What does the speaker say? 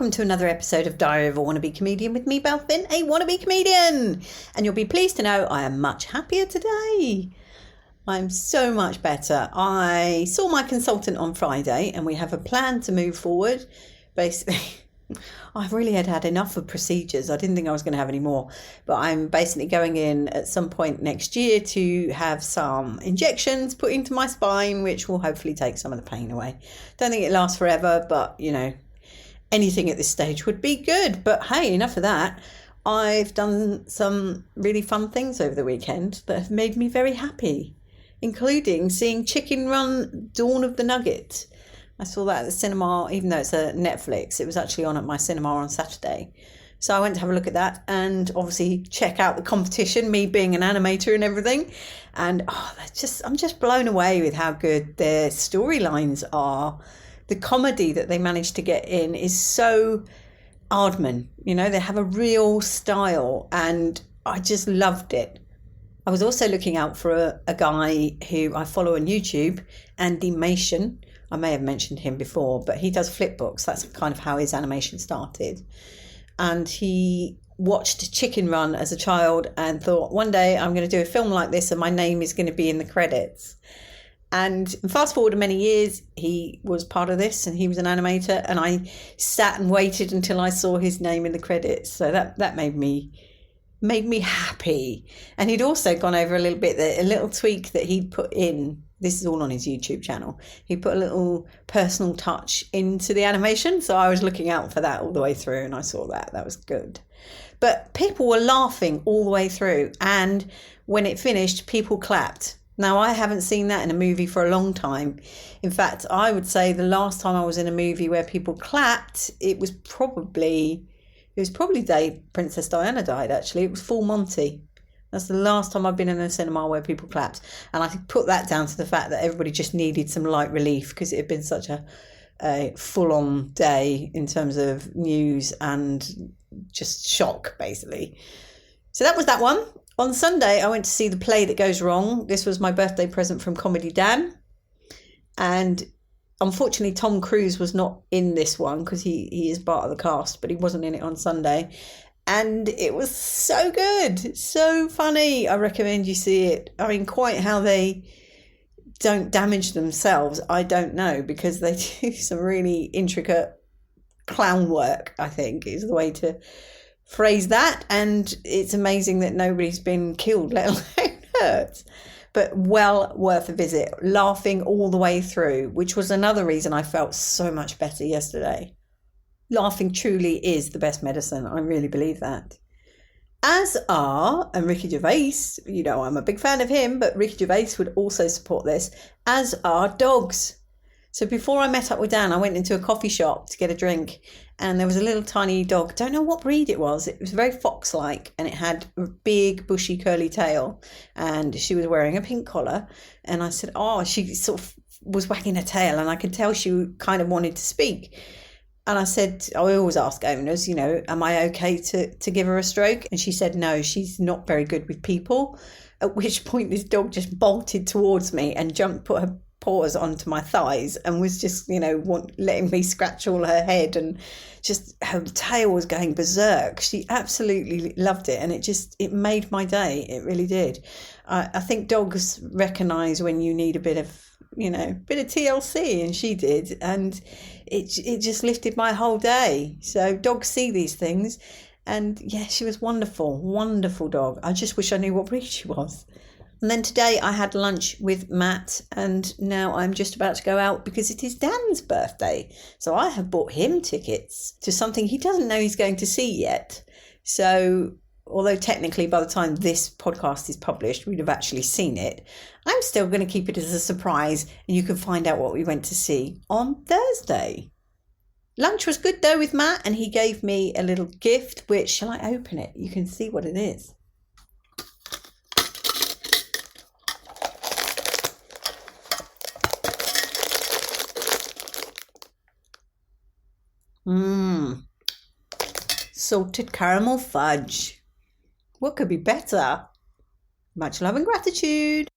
welcome to another episode of Diary of a Wannabe Comedian with me, Belle, a wannabe comedian. And you'll be pleased to know I am much happier today. I'm so much better. I saw my consultant on Friday and we have a plan to move forward. Basically, I really had enough of procedures. I didn't think I was going to have any more. But I'm basically going in at some point next year to have some injections put into my spine, which will hopefully take some of the pain away. Don't think it lasts forever, but, you know, anything at this stage would be good. But hey, enough of that. I've done some really fun things over the weekend that have made me very happy, including seeing Chicken Run Dawn of the Nugget. I saw that at the cinema, even though it's a Netflix. It was actually on at my cinema on Saturday. So I went to have a look at that and obviously check out the competition, me being an animator and everything. And I'm just blown away with how good their storylines are. The comedy that they managed to get in is so Aardman. You know, they have a real style and I just loved it. I was also looking out for a guy who I follow on YouTube, Andy Mation. I may have mentioned him before, but he does flip books. That's kind of how his animation started. And he watched Chicken Run as a child and thought, one day I'm going to do a film like this and my name is going to be in the credits. And fast forward many years, he was part of this and he was an animator. And I sat and waited until I saw his name in the credits. So that made me happy. And he'd also gone over a little bit, a little tweak that he'd put in. This is all on his YouTube channel. He put a little personal touch into the animation. So I was looking out for that all the way through and I saw that. That was good. But people were laughing all the way through. And when it finished, people clapped. Now, I haven't seen that in a movie for a long time. In fact, I would say the last time I was in a movie where people clapped, it was probably the day Princess Diana died, actually. It was Full Monty. That's the last time I've been in a cinema where people clapped. And I put that down to the fact that everybody just needed some light relief because it had been such a full-on day in terms of news and just shock, basically. So that was that one. On Sunday, I went to see The Play That Goes Wrong. This was my birthday present from Comedy Dan. And unfortunately, Tom Cruise was not in this one because he is part of the cast, but he wasn't in it on Sunday. And it was so good, so funny. I recommend you see it. I mean, quite how they don't damage themselves, I don't know, because they do some really intricate clown work, I think, is the way to phrase that. And it's amazing that nobody's been killed, let alone hurt. But well worth a visit, laughing all the way through, which was another reason I felt so much better yesterday. Laughing truly is the best medicine. I really believe that. And Ricky Gervais, you know, I'm a big fan of him, but Ricky Gervais would also support this, as are dogs. So before I met up with Dan, I went into a coffee shop to get a drink and there was a little tiny dog. Don't know what breed it was. It was very fox-like and it had a big, bushy, curly tail and she was wearing a pink collar. And I said, she sort of was wagging her tail and I could tell she kind of wanted to speak. And I said, I always ask owners, you know, am I okay to give her a stroke? And she said, no, she's not very good with people. At which point this dog just bolted towards me and put her paws onto my thighs and was just, you know, letting me scratch all her head and just her tail was going berserk. She absolutely loved it and it made my day. It really did. I think dogs recognise when you need a bit of TLC and she did, and it just lifted my whole day. So dogs see these things and yeah, she was wonderful dog. I just wish I knew what breed she was. And then today I had lunch with Matt and now I'm just about to go out because it is Dan's birthday. So I have bought him tickets to something he doesn't know he's going to see yet. So although technically by the time this podcast is published, we'd have actually seen it, I'm still going to keep it as a surprise and you can find out what we went to see on Thursday. Lunch was good though with Matt and he gave me a little gift, which, shall I open it? You can see what it is. Salted caramel fudge. What could be better? Much love and gratitude.